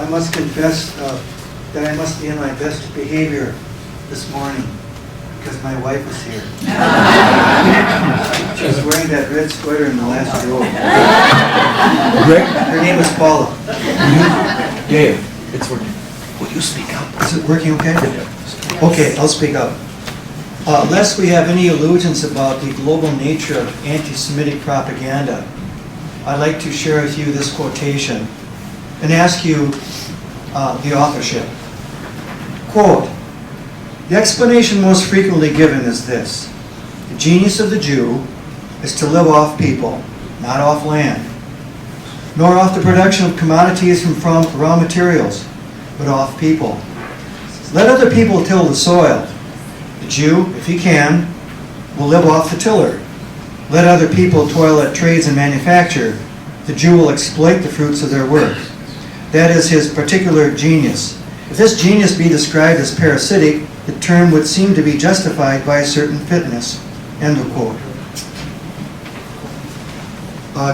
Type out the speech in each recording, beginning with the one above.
I must confess that I must be in my best behavior this morning because my wife is here. She's wearing that red sweater in the last row. Rick? Her name is Paula. Dave, it's working. Will you speak up? Is it working okay? Okay, I'll speak up. Lest we have any illusions about the global nature of anti-Semitic propaganda, I'd like to share with you this quotation and ask you the authorship. Quote, "The explanation most frequently given is this: the genius of the Jew is to live off people, not off land, nor off the production of commodities from raw materials, but off people. Let other people till the soil. The Jew, if he can, will live off the tiller. Let other people toil at trades and manufacture. The Jew will exploit the fruits of their work. That is his particular genius. If this genius be described as parasitic, the term would seem to be justified by a certain fitness." End of quote.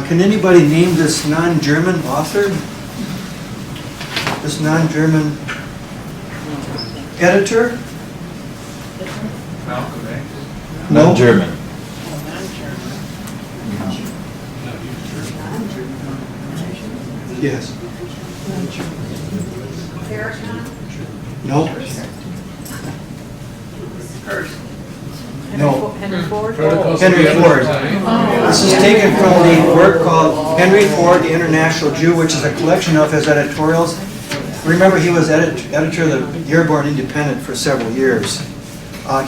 Can anybody name this non-German author? This non-German editor? No? Non-German. Yes. No? No. Henry Ford? Henry Ford. This is taken from the work called Henry Ford, the International Jew, which is a collection of his editorials. Remember, he was editor of the Dearborn Independent for several years.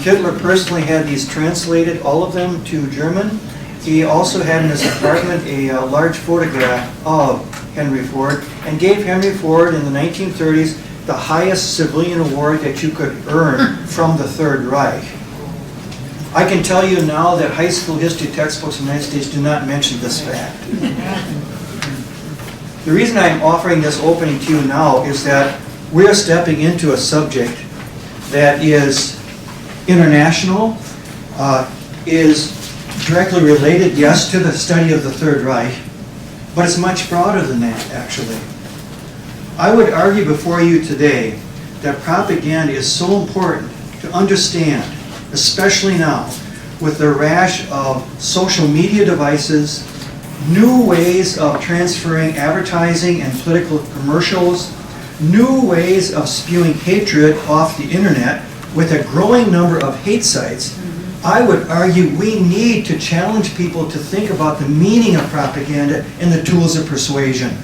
Hitler personally had these translated, all of them, to German. He also had in his apartment a large photograph of Henry Ford, and gave Henry Ford in the 1930s the highest civilian award that you could earn from the Third Reich. I can tell you now that high school history textbooks in the United States do not mention this fact. The reason I'm offering this opening to you now is that we're stepping into a subject that is international, is directly related, yes, to the study of the Third Reich, but it's much broader than that, actually. I would argue before you today that propaganda is so important to understand, especially now, with the rash of social media devices, new ways of transferring advertising and political commercials, new ways of spewing hatred off the internet with a growing number of hate sites. I would argue we need to challenge people to think about the meaning of propaganda and the tools of persuasion.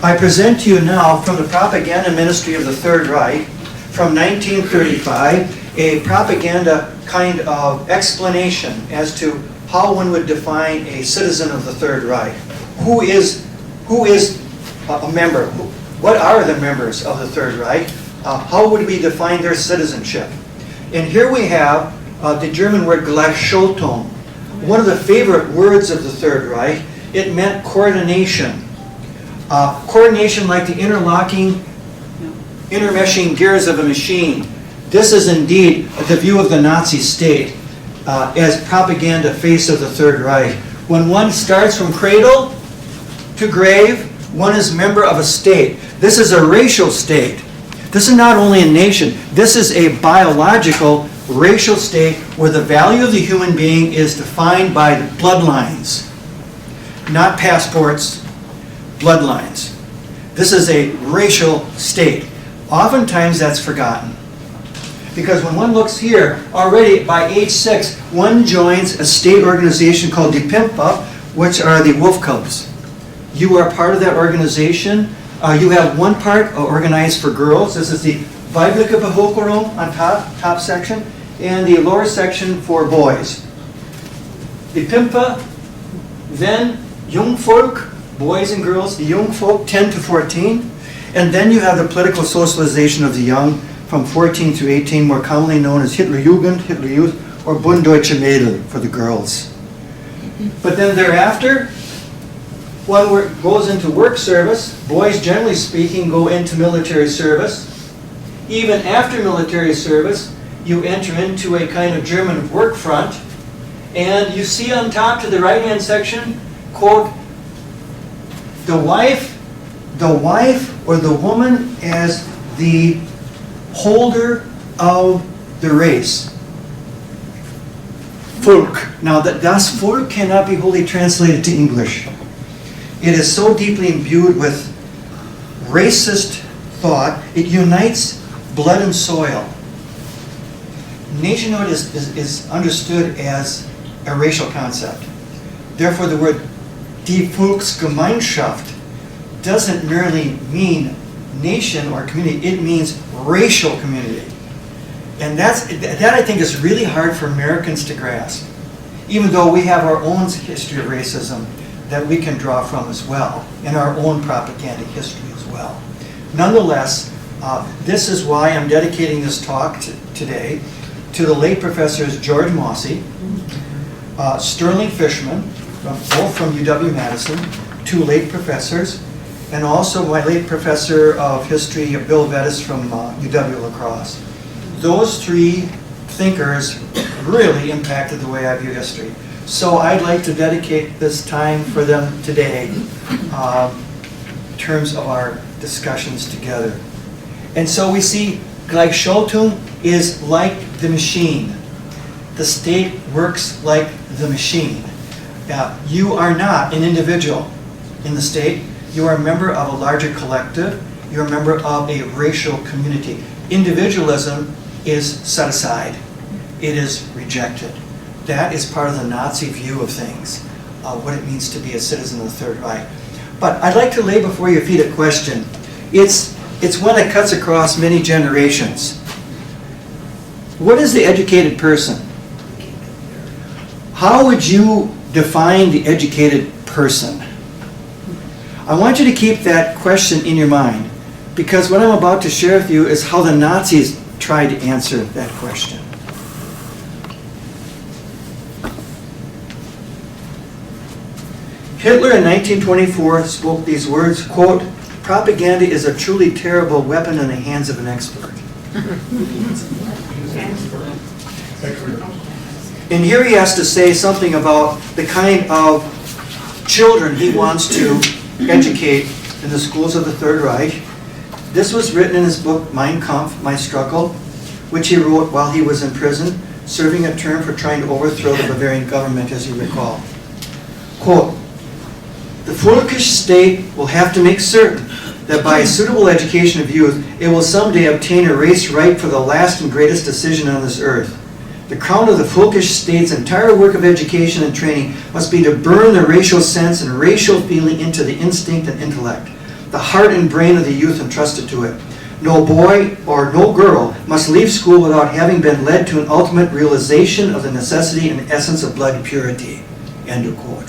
I present to you now from the Propaganda Ministry of the Third Reich from 1935 a propaganda kind of explanation as to how one would define a citizen of the Third Reich. Who is a member? What are the members of the Third Reich? How would we define their citizenship? And here we have the German word Gleichschaltung, one of the favorite words of the Third Reich. It meant coordination. Coordination like the intermeshing gears of a machine. This is indeed the view of the Nazi state as propaganda face of the Third Reich. When one starts from cradle to grave, one is member of a state. This is a racial state. This is not only a nation, this is a biological racial state where the value of the human being is defined by the bloodlines, not passports, bloodlines. This is a racial state. Oftentimes that's forgotten. Because when one looks here, already by age 6, one joins a state organization called Die Pimpa, which are the wolf cubs. You are part of that organization. You have one part organized for girls. This is the Weibliche Bevölkerung on top section, and the lower section for boys. Die Pimpa, then Jungvolk, boys and girls, the Jungvolk 10 to 14, and then you have the political socialization of the young from 14 through 18, more commonly known as Hitlerjugend, Hitler Youth, or Bund Deutsche Mädel for the girls. But then thereafter, one goes into work service. Boys, generally speaking, go into military service. Even after military service, you enter into a kind of German work front, and you see on top to the right-hand section, quote, the wife the wife or the woman as the holder of the race. Volk. Now, das Volk cannot be wholly translated to English. It is so deeply imbued with racist thought, it unites blood and soil. Nationhood is understood as a racial concept. Therefore, the word die Volksgemeinschaft doesn't merely mean nation or community, it means racial community. And that I think is really hard for Americans to grasp, even though we have our own history of racism that we can draw from as well, and our own propaganda history as well. Nonetheless, this is why I'm dedicating this talk today to the late professors George Mossey, Sterling Fishman, both from UW-Madison, two late professors, and also my late professor of history, Bill Vettis from UW-La Crosse. Those three thinkers really impacted the way I view history. So I'd like to dedicate this time for them today in terms of our discussions together. And so we see Gleichschaltung is like the machine. The state works like the machine. You are not an individual in the state. You are a member of a larger collective. You're a member of a racial community. Individualism is set aside. It is rejected. That is part of the Nazi view of things, what it means to be a citizen of the Third Reich. But I'd like to lay before your feet a question. It's one that cuts across many generations. What is the educated person? How would you define the educated person? I want you to keep that question in your mind, because what I'm about to share with you is how the Nazis tried to answer that question. Hitler in 1924 spoke these words, quote, "Propaganda is a truly terrible weapon in the hands of an expert." And here he has to say something about the kind of children he wants to educate in the schools of the Third Reich. This was written in his book, Mein Kampf, My Struggle, which he wrote while he was in prison, serving a term for trying to overthrow the Bavarian government, as you recall. Quote, "The Völkisch state will have to make certain that by a suitable education of youth, it will someday obtain a race ripe for the last and greatest decision on this earth. The crown of the Völkisch state's entire work of education and training must be to burn the racial sense and racial feeling into the instinct and intellect, the heart and brain of the youth entrusted to it. No boy or no girl must leave school without having been led to an ultimate realization of the necessity and essence of blood purity." End of quote.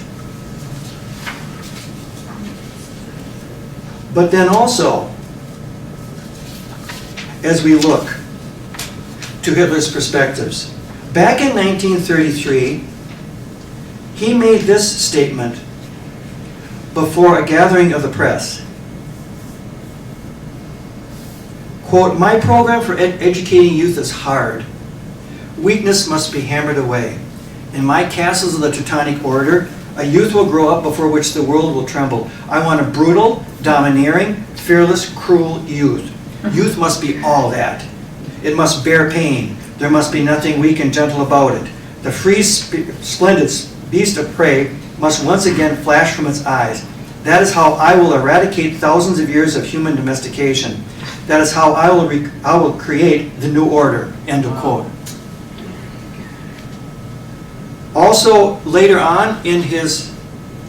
But then also, as we look to Hitler's perspectives, back in 1933, he made this statement before a gathering of the press. Quote, "My program for educating youth is hard. Weakness must be hammered away. In my castles of the Teutonic Order, a youth will grow up before which the world will tremble. I want a brutal, domineering, fearless, cruel youth. Youth must be all that. It must bear pain. There must be nothing weak and gentle about it. The free, splendid beast of prey must once again flash from its eyes. That is how I will eradicate thousands of years of human domestication. That is how I will create the new order." End of quote. Also, later on in his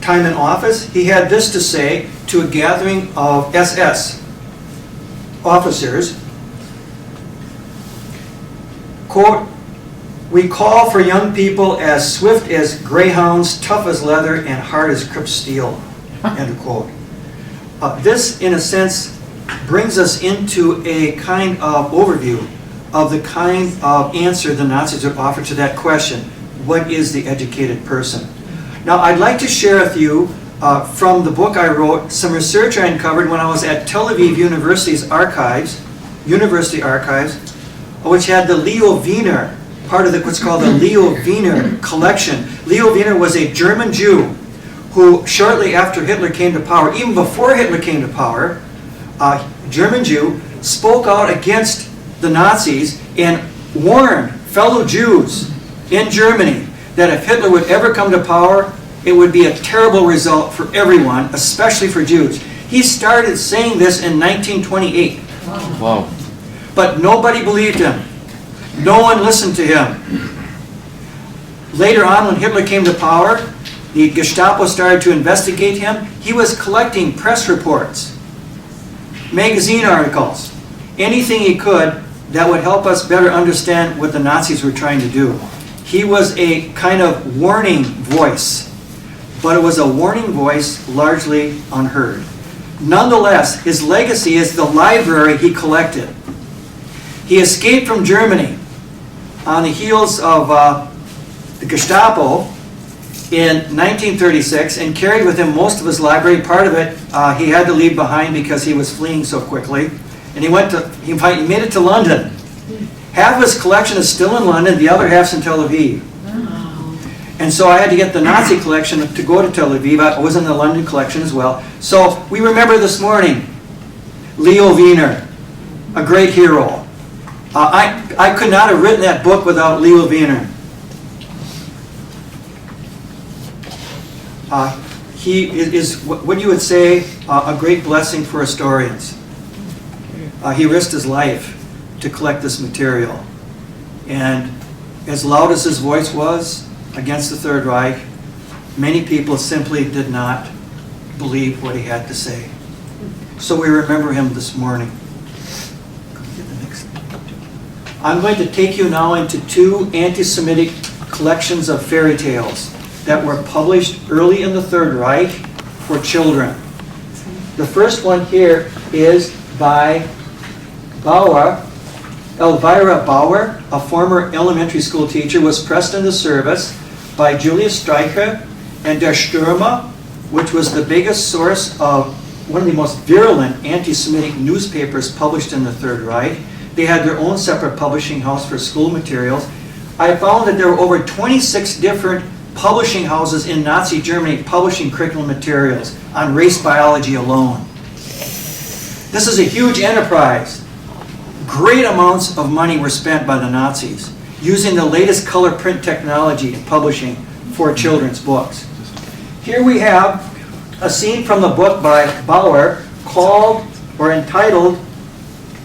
time in office, he had this to say to a gathering of SS officers, quote, "We call for young people as swift as greyhounds, tough as leather, and hard as crisp steel." End of quote. This, in a sense, brings us into a kind of overview of the kind of answer the Nazis would offer to that question. What is the educated person? Now, I'd like to share with you from the book I wrote some research I uncovered when I was at Tel Aviv University's archives, university archives, which had the Leo Wiener, part of what's called the Leo Wiener collection. Leo Wiener was a German Jew who shortly after Hitler came to power, even before Hitler came to power, a German Jew, spoke out against the Nazis and warned fellow Jews in Germany that if Hitler would ever come to power, it would be a terrible result for everyone, especially for Jews. He started saying this in 1928. Wow. But nobody believed him. No one listened to him. Later on, when Hitler came to power, the Gestapo started to investigate him. He was collecting press reports, magazine articles, anything he could that would help us better understand what the Nazis were trying to do. He was a kind of warning voice, but it was a warning voice largely unheard. Nonetheless, his legacy is the library he collected. He escaped from Germany on the heels of the Gestapo in 1936 and carried with him most of his library. Part of it he had to leave behind because he was fleeing so quickly. And he made it to London. Half of his collection is still in London, the other half's in Tel Aviv. And so I had to get the Nazi collection to go to Tel Aviv. I was in the London collection as well. So we remember this morning Leo Wiener, a great hero. I could not have written that book without Leo Wiener. He is what you would say a great blessing for historians. He risked his life to collect this material. And as loud as his voice was against the Third Reich, many people simply did not believe what he had to say. So we remember him this morning. I'm going to take you now into two anti-Semitic collections of fairy tales that were published early in the Third Reich for children. The first one here is by Elvira Bauer, a former elementary school teacher, was pressed into service by Julius Streicher and Der Stürmer, which was the biggest source of one of the most virulent anti-Semitic newspapers published in the Third Reich. They had their own separate publishing house for school materials. I found that there were over 26 different publishing houses in Nazi Germany publishing curriculum materials on race biology alone. This is a huge enterprise. Great amounts of money were spent by the Nazis using the latest color print technology in publishing for children's books. Here we have a scene from the book by Bauer called or entitled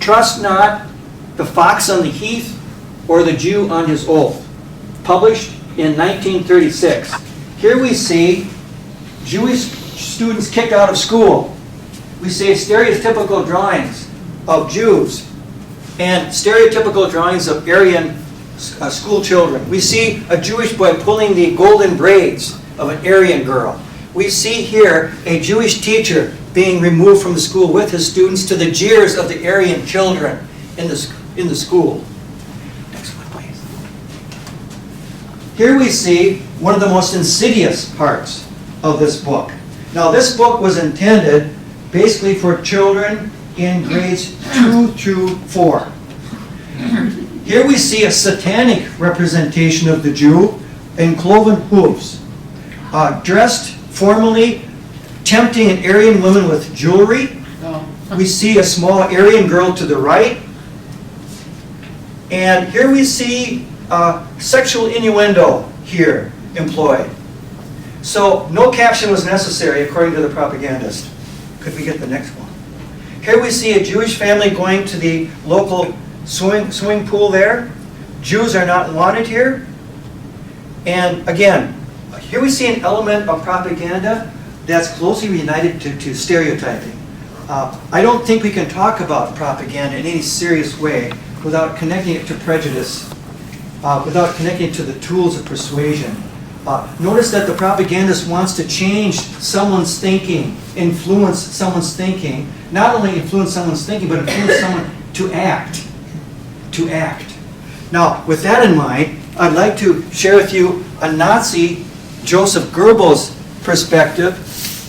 "Trust Not the Fox on the Heath or the Jew on His Oath," published in 1936. Here we see Jewish students kicked out of school. We see stereotypical drawings of Jews and stereotypical drawings of Aryan school children. We see a Jewish boy pulling the golden braids of an Aryan girl. We see here a Jewish teacher being removed from the school with his students to the jeers of the Aryan children in the school. Next one, please. Here we see one of the most insidious parts of this book. Now, this book was intended basically for children in grades 2 through 4. Here we see a satanic representation of the Jew in cloven hooves, dressed formally, tempting an Aryan woman with jewelry. We see a small Aryan girl to the right. And here we see sexual innuendo here employed. So no caption was necessary according to the propagandist. Could we get the next one? Here we see a Jewish family going to the local swimming pool there. Jews are not wanted here. And again, here we see an element of propaganda that's closely related to stereotyping. I don't think we can talk about propaganda in any serious way without connecting it to prejudice, without connecting it to the tools of persuasion. Notice that the propagandist wants to change someone's thinking, influence someone's thinking, not only influence someone's thinking, but influence someone to act. To act. Now, with that in mind, I'd like to share with you a Nazi, Joseph Goebbels' perspective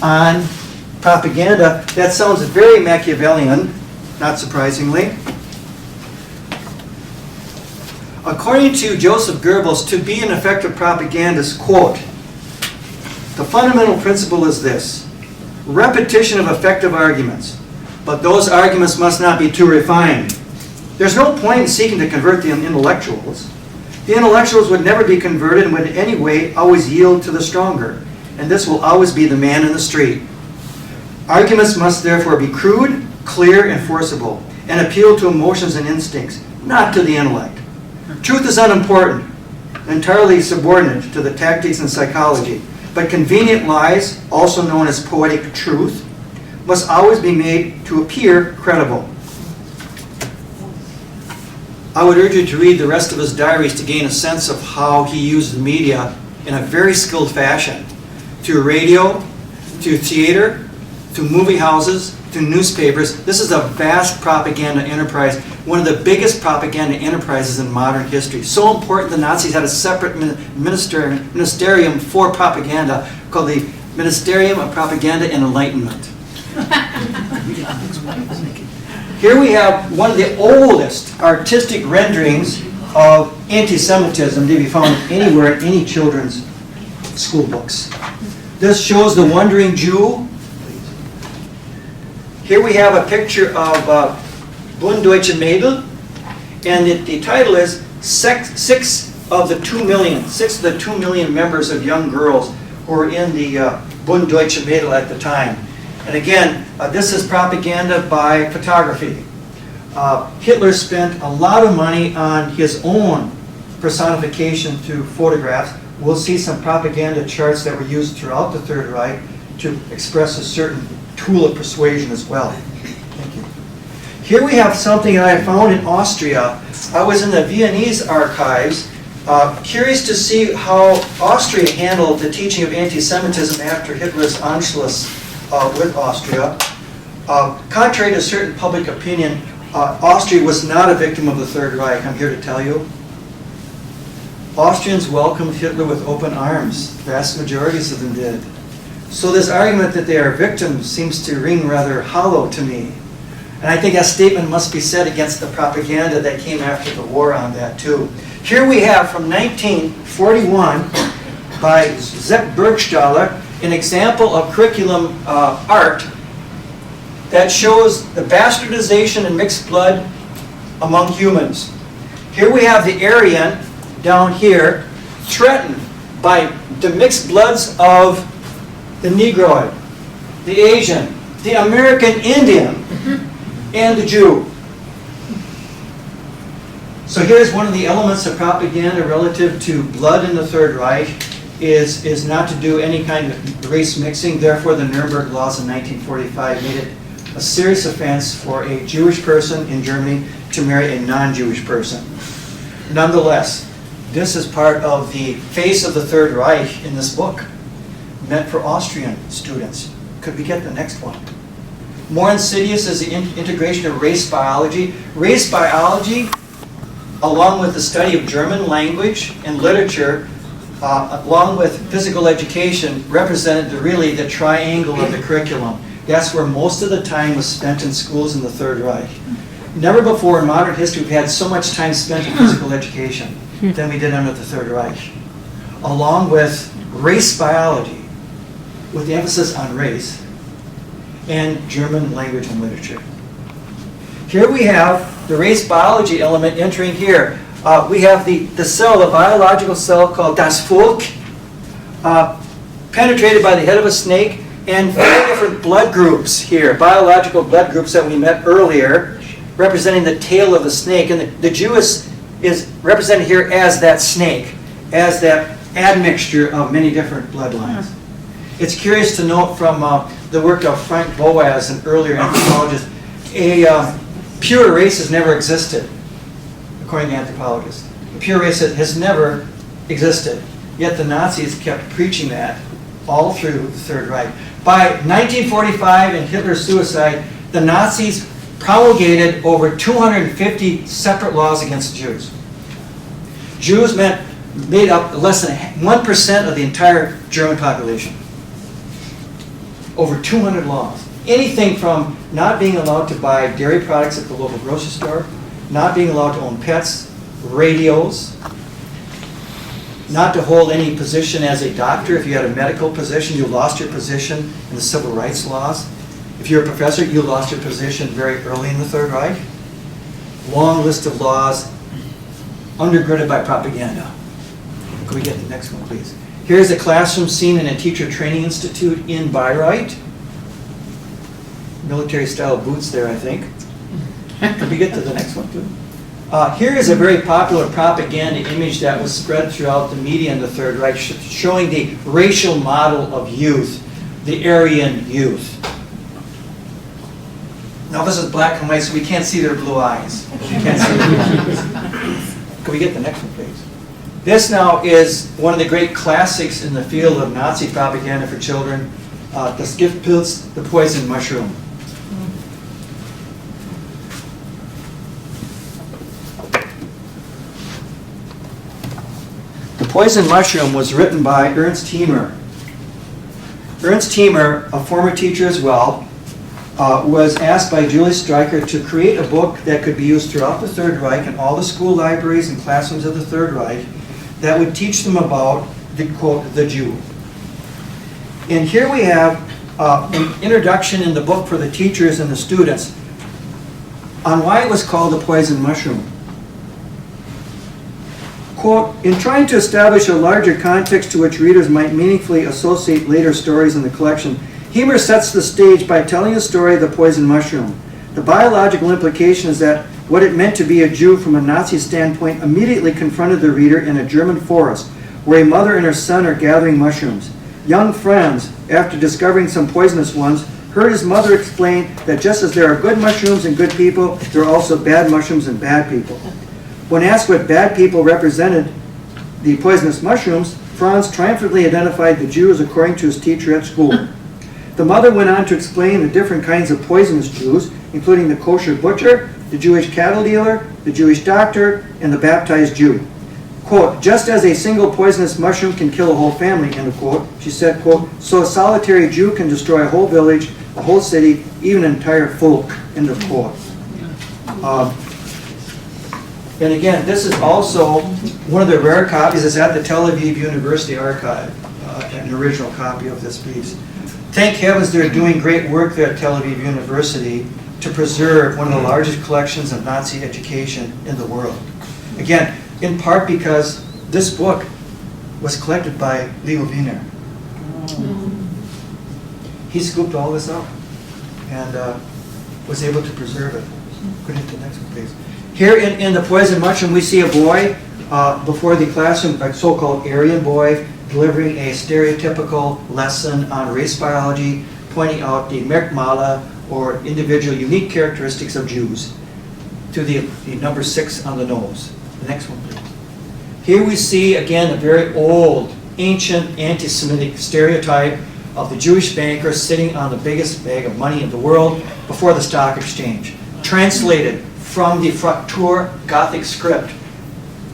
on propaganda. That sounds very Machiavellian, not surprisingly. According to Joseph Goebbels, to be an effective propagandist, quote, The fundamental principle is this: repetition of effective arguments, but those arguments must not be too refined. There's no point in seeking to convert the intellectuals. The intellectuals would never be converted and would in any way always yield to the stronger, and this will always be the man in the street. Arguments must therefore be crude, clear, and forcible, and appeal to emotions and instincts, not to the intellect. Truth is unimportant, entirely subordinate to the tactics and psychology, but convenient lies, also known as poetic truth, must always be made to appear credible. I would urge you to read the rest of his diaries to gain a sense of how he used the media in a very skilled fashion, through radio, through theater, through movie houses, through newspapers. This is a vast propaganda enterprise, one of the biggest propaganda enterprises in modern history. So important the Nazis had a separate ministerium for propaganda called the Ministerium of Propaganda and Enlightenment. Here we have one of the oldest artistic renderings of anti-Semitism to be found anywhere in any children's school books. This shows the wandering Jew. Here we have a picture of Bund Deutsche Mädel, and the title is six of the 2 million members of young girls who were in the Bund Deutsche Mädel at the time. And again, this is propaganda by photography. Hitler spent a lot of money on his own personification through photographs. We'll see some propaganda charts that were used throughout the Third Reich to express a certain tool of persuasion as well. Thank you. Here we have something that I found in Austria. I was in the Viennese archives, curious to see how Austria handled the teaching of anti-Semitism after Hitler's Anschluss with Austria. Contrary to certain public opinion, Austria was not a victim of the Third Reich, I'm here to tell you. Austrians welcomed Hitler with open arms. Vast majorities of them did. So this argument that they are victims seems to ring rather hollow to me. And I think that statement must be said against the propaganda that came after the war on that too. Here we have from 1941 by Sepp Burgstaller an example of curriculum art that shows the bastardization and mixed blood among humans. Here we have the Aryan down here threatened by the mixed bloods of the Negroid, the Asian, the American Indian, and the Jew. So here's one of the elements of propaganda relative to blood in the Third Reich is not to do any kind of race mixing. Therefore, the Nuremberg laws in 1945 made it a serious offense for a Jewish person in Germany to marry a non-Jewish person. Nonetheless, this is part of the face of the Third Reich in this book, meant for Austrian students. Could we get the next one? More insidious is the integration of race biology. Race biology, along with the study of German language and literature, along with physical education, represented really the triangle of the curriculum. That's where most of the time was spent in schools in the Third Reich. Never before in modern history we've had so much time spent in physical education than we did under the Third Reich. Along with race biology, with the emphasis on race, and German language and literature. Here we have the race biology element entering here. We have the cell, the biological cell called das Volk, penetrated by the head of a snake, and 4 different blood groups here, biological blood groups that we met earlier, representing the tail of the snake. And the Jew is represented here as that snake, as that admixture of many different bloodlines. It's curious to note from the work of Frank Boas, an earlier anthropologist, a pure race has never existed, according to anthropologists. A pure race has never existed. Yet the Nazis kept preaching that all through the Third Reich. By 1945 and Hitler's suicide, the Nazis promulgated over 250 separate laws against Jews. Jews made up less than 1% of the entire German population. Over 200 laws. Anything from not being allowed to buy dairy products at the local grocery store, not being allowed to own pets, radios, not to hold any position as a doctor. If you had a medical position, you lost your position in the civil rights laws. If you're a professor, you lost your position very early in the Third Reich. Long list of laws undergirded by propaganda. Can we get the next one, please? Here's a classroom scene in a teacher training institute in Bayreuth. Military-style boots there, I think. Can we get to the next one, too? Here is a very popular propaganda image that was spread throughout the media in the Third Reich, showing the racial model of youth, the Aryan youth. Now this is black and white, so we can't see their blue eyes. We can't see their blue eyes. Can we get the next one, please? This now is one of the great classics in the field of Nazi propaganda for children, Das Giftpilz, the poison mushroom. The poison mushroom was written by Ernst Hamer. Ernst Hamer, a former teacher as well, was asked by Julius Streicher to create a book that could be used throughout the Third Reich in all the school libraries and classrooms of the Third Reich that would teach them about the, quote, the Jew. And here we have an introduction in the book for the teachers and the students on why it was called the poison mushroom. Quote, in trying to establish a larger context to which readers might meaningfully associate later stories in the collection, Hamer sets the stage by telling the story of the poison mushroom. The biological implication is that what it meant to be a Jew from a Nazi standpoint immediately confronted the reader in a German forest where a mother and her son are gathering mushrooms. Young Franz, after discovering some poisonous ones, heard his mother explain that just as there are good mushrooms and good people, there are also bad mushrooms and bad people. When asked what bad people represented the poisonous mushrooms, Franz triumphantly identified the Jews according to his teacher at school. The mother went on to explain the different kinds of poisonous Jews, including the kosher butcher, the Jewish cattle dealer, the Jewish doctor, and the baptized Jew. Quote, just as a single poisonous mushroom can kill a whole family, end of quote, she said, quote, so a solitary Jew can destroy a whole village, a whole city, even an entire folk, end of quote. And again, this is also one of the rare copies. It's at the Tel Aviv University Archive, an original copy of this piece. Thank heavens they're doing great work there at Tel Aviv University to preserve one of the largest collections of Nazi education in the world. Again, in part because this book was collected by Leo Wiener. He scooped all this up and was able to preserve it. Go ahead to the next one, please. Here in the poison mushroom, we see a boy before the classroom, a so-called Aryan boy, delivering a stereotypical lesson on race biology, pointing out the Merkmale, or individual unique characteristics of Jews, to the number 6 on the nose. The next one, please. Here we see, again, a very old, ancient, anti-Semitic stereotype of the Jewish banker sitting on the biggest bag of money in the world before the stock exchange. Translated from the Fraktur Gothic script.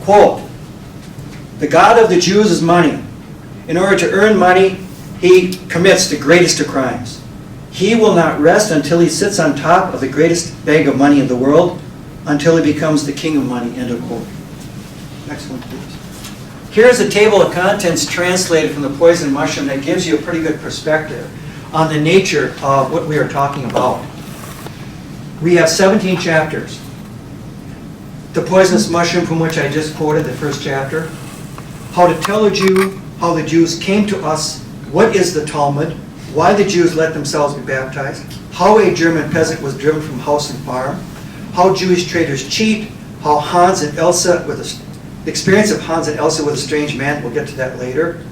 Quote, the God of the Jews is money. In order to earn money, he commits the greatest of crimes. He will not rest until he sits on top of the greatest bag of money in the world, until he becomes the king of money, end of quote. Next one, please. Here's a table of contents translated from the poison mushroom that gives you a pretty good perspective on the nature of what we are talking about. We have 17 chapters. The poisonous mushroom from which I just quoted, the first chapter. How to tell a Jew, how the Jews came to us, what is the Talmud, why the Jews let themselves be baptized, how a German peasant was driven from house and farm, how Jewish traders cheat, how Hans and Elsa, the experience of Hans and Elsa with a strange man, we'll get to that later.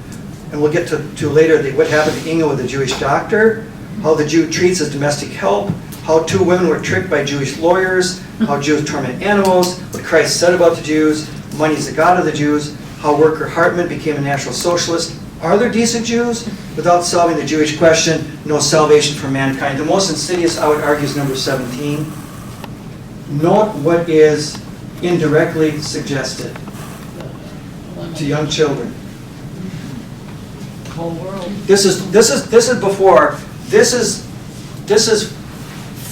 And we'll get to later what happened to Inga with the Jewish doctor, how the Jew treats his domestic help, how 2 women were tricked by Jewish lawyers, how Jews torment animals, what Christ said about the Jews, money is the God of the Jews, how worker Hartman became a National Socialist. Are there decent Jews? Without solving the Jewish question, no salvation for mankind. The most insidious, I would argue, is number 17. Note what is indirectly suggested to young children. Whole world. This is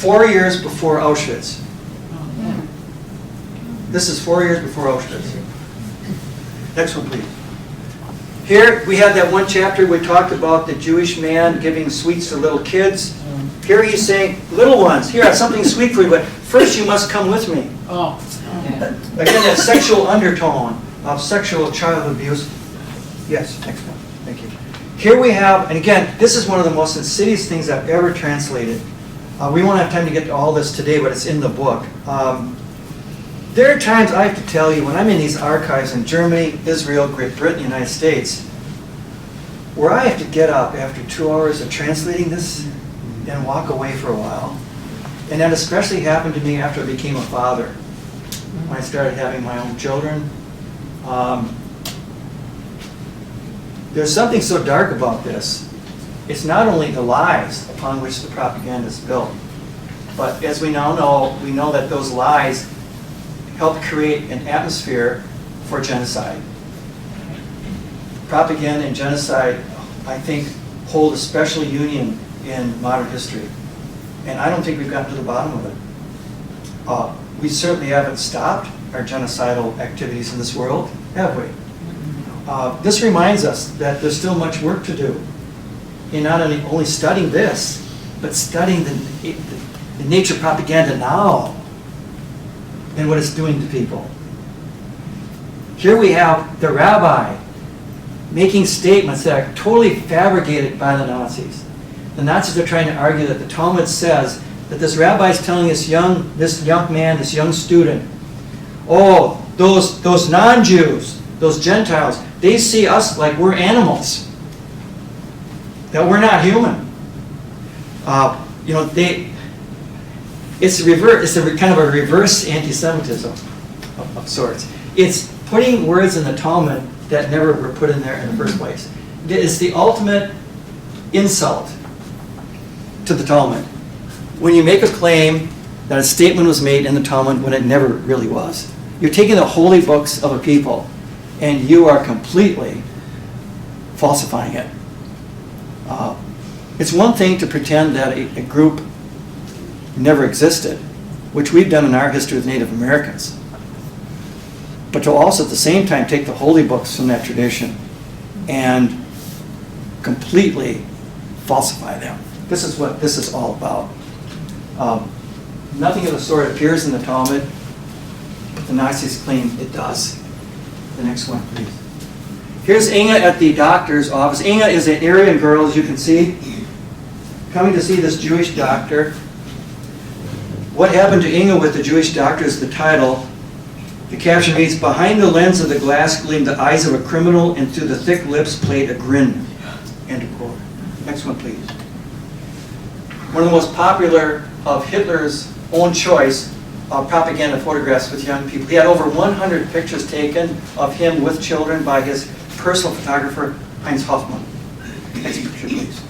4 years before Auschwitz. This is 4 years before Auschwitz. Next one, please. Here we have that one chapter we talked about the Jewish man giving sweets to little kids. Here he's saying, little ones, here I have something sweet for you, but first you must come with me. Oh. Again, that sexual undertone of sexual child abuse. Yes, next one. Thank you. Here we have, and again, this is one of the most insidious things I've ever translated. We won't have time to get to all this today, but it's in the book. There are times I have to tell you, when I'm in these archives in Germany, Israel, Great Britain, United States, where I have to get up after 2 hours of translating this and walk away for a while. And that especially happened to me after I became a father, when I started having my own children. There's something so dark about this. It's not only the lies upon which the propaganda is built, but as we now know, we know that those lies help create an atmosphere for genocide. Propaganda and genocide, I think, hold a special union in modern history. And I don't think we've gotten to the bottom of it. We certainly haven't stopped our genocidal activities in this world, have we? This reminds us that there's still much work to do in not only studying this, but studying the nature of propaganda now and what it's doing to people. Here we have the rabbi making statements that are totally fabricated by the Nazis. The Nazis are trying to argue that the Talmud says that this rabbi is telling this young man, this young student, oh, those non-Jews, those Gentiles, they see us like we're animals, that we're not human. It's a kind of a reverse anti-Semitism of sorts. It's putting words in the Talmud that never were put in there in the first place. It's the ultimate insult to the Talmud. When you make a claim that a statement was made in the Talmud when it never really was. You're taking the holy books of a people and you are completely falsifying it. It's one thing to pretend that a group never existed, which we've done in our history with Native Americans. But to also at the same time take the holy books from that tradition and completely falsify them. This is what this is all about. Nothing of the sort appears in the Talmud, but the Nazis claim it does. The next one, please. Here's Inge at the doctor's office. Inge is an Aryan girl, as you can see, coming to see this Jewish doctor. What happened to Inge with the Jewish doctor is the title. The caption reads, behind the lens of the glass gleamed the eyes of a criminal, and through the thick lips played a grin. End of quote. Next one, please. One of the most popular of Hitler's own choice of propaganda photographs with young people. He had over 100 pictures taken of him with children by his personal photographer, Heinz Hoffmann. Next picture, please.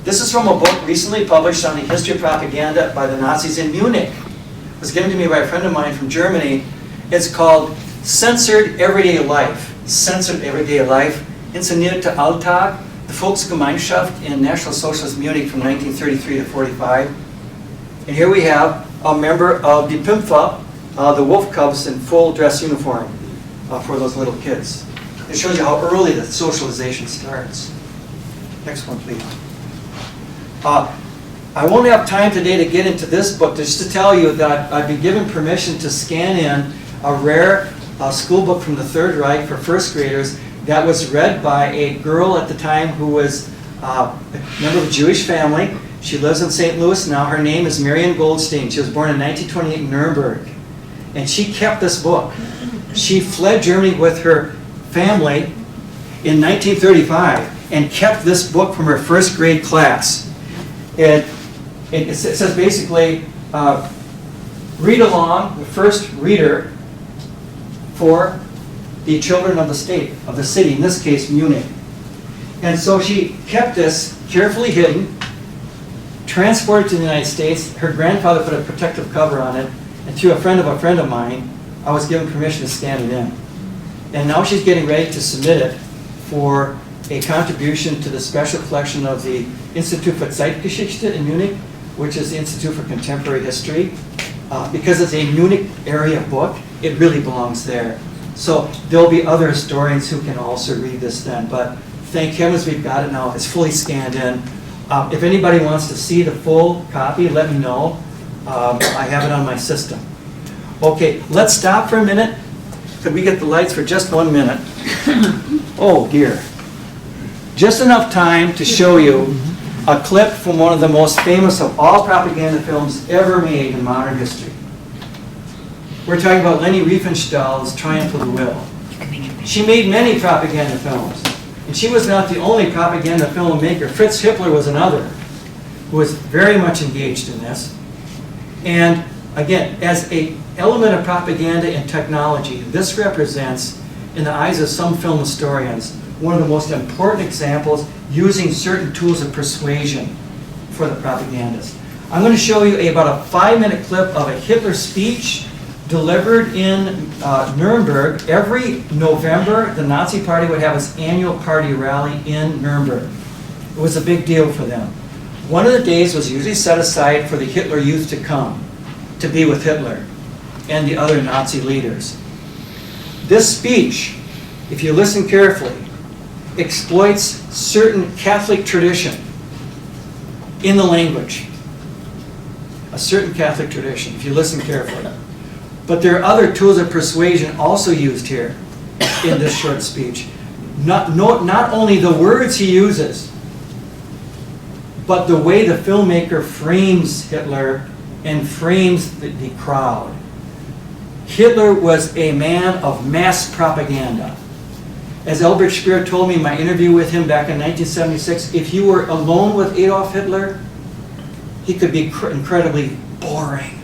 This is from a book recently published on the history of propaganda by the Nazis in Munich. It was given to me by a friend of mine from Germany. It's called Censored Everyday Life. Censored Everyday Life. Inszenierte Alltag, the Volksgemeinschaft in National Socialist Munich from 1933 to 45. And here we have a member of the Pimpfa, the wolf cubs in full dress uniform for those little kids. It shows you how early the socialization starts. Next one, please. I won't have time today to get into this book, just to tell you that I've been given permission to scan in a rare school book from the Third Reich for first graders that was read by a girl at the time who was a member of a Jewish family. She lives in St. Louis now. Her name is Marion Goldstein. She was born in 1928 in Nuremberg. And she kept this book. She fled Germany with her family in 1935 and kept this book from her first grade class. It says basically, read along, the first reader for the children of the state, of the city, in this case Munich. And so she kept this carefully hidden, transported to the United States. Her grandfather put a protective cover on it, and through a friend of mine, I was given permission to scan it in. And now she's getting ready to submit it for a contribution to the special collection of the Institut für Zeitgeschichte in Munich, which is the Institute for Contemporary History. Because it's a Munich area book, it really belongs there. So there'll be other historians who can also read this then, but thank heavens we've got it now. It's fully scanned in. If anybody wants to see the full copy, let me know. I have it on my system. Okay, let's stop for a minute. Could we get the lights for just 1 minute? Oh dear. Just enough time to show you a clip from one of the most famous of all propaganda films ever made in modern history. We're talking about Leni Riefenstahl's Triumph of the Will. She made many propaganda films, and she was not the only propaganda filmmaker. Fritz Hippler was another, who was very much engaged in this. And again, as an element of propaganda and technology, this represents, in the eyes of some film historians, one of the most important examples using certain tools of persuasion for the propagandist. I'm going to show you about a 5-minute clip of a Hitler speech delivered in Nuremberg. Every November, the Nazi Party would have its annual party rally in Nuremberg. It was a big deal for them. One of the days was usually set aside for the Hitler Youth to come, to be with Hitler and the other Nazi leaders. This speech, if you listen carefully, exploits certain Catholic tradition in the language. A certain Catholic tradition, if you listen carefully. But there are other tools of persuasion also used here in this short speech. Not only the words he uses, but the way the filmmaker frames Hitler and frames the crowd. Hitler was a man of mass propaganda. As Albert Speer told me in my interview with him back in 1976, if you were alone with Adolf Hitler, he could be incredibly boring.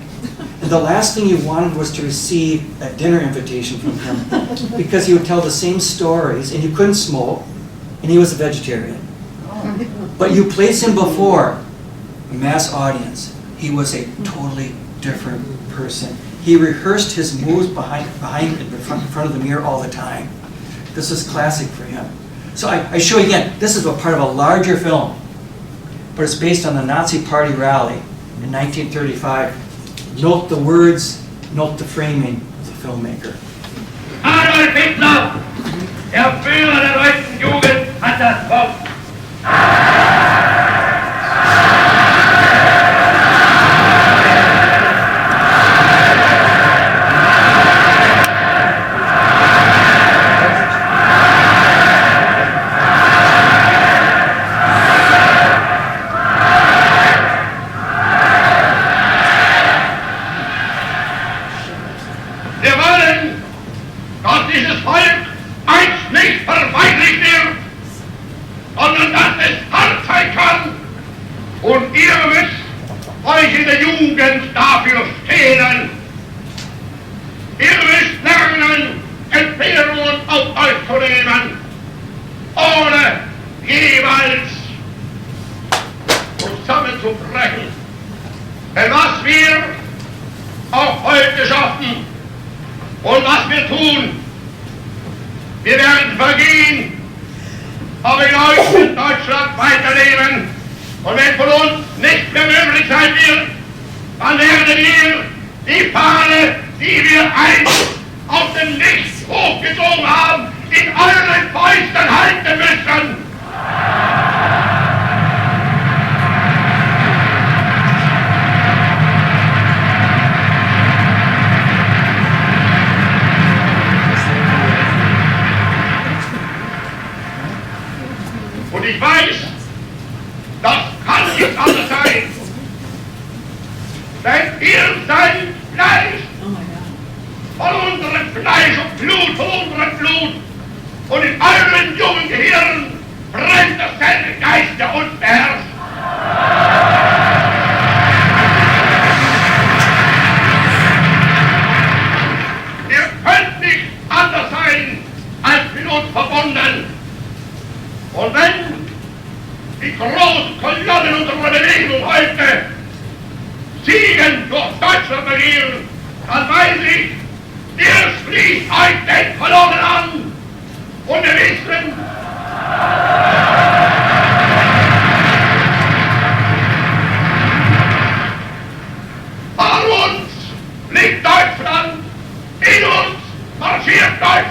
And the last thing you wanted was to receive a dinner invitation from him, because he would tell the same stories, and you couldn't smoke, and he was a vegetarian. But you place him before a mass audience, he was a totally different person. He rehearsed his moves in front of the mirror all the time. This was classic for him. So I show you again, this is a part of a larger film, but it's based on the Nazi Party rally in 1935. Note the words, note the framing of the filmmaker. Adolf Hitler, der Führer der deutschen Jugend, hat das Wort. Dafür stehen. Ihr müsst lernen, Entbehrungen auf euch zu nehmen, ohne jeweils zusammenzubrechen. Denn was wir auch heute schaffen und was wir tun, wir werden vergehen, aber in euch wird Deutschland weiterleben. Und wenn von uns nicht mehr möglich sein wird, dann werden wir die Fahne, die wir einst aus dem Nichts hochgezogen haben, in euren Fäusten halten müssen. Und ich weiß, das kann nicht anders sein. Denn ihr seid Fleisch, von unserem Fleisch und Blut, von unserem Blut. Und in euren jungen Gehirn brennt derselbe Geist, der uns beherrscht. Ihr könnt nicht anders sein, als mit uns verbunden. Und wenn die großen Kolonnen unserer Bewegung heute Siegen durch Deutschland regieren, dann weiß ich, ihr schließt euch den Kolonnen an und wir wissen, vor uns liegt Deutschland, in uns marschiert Deutschland.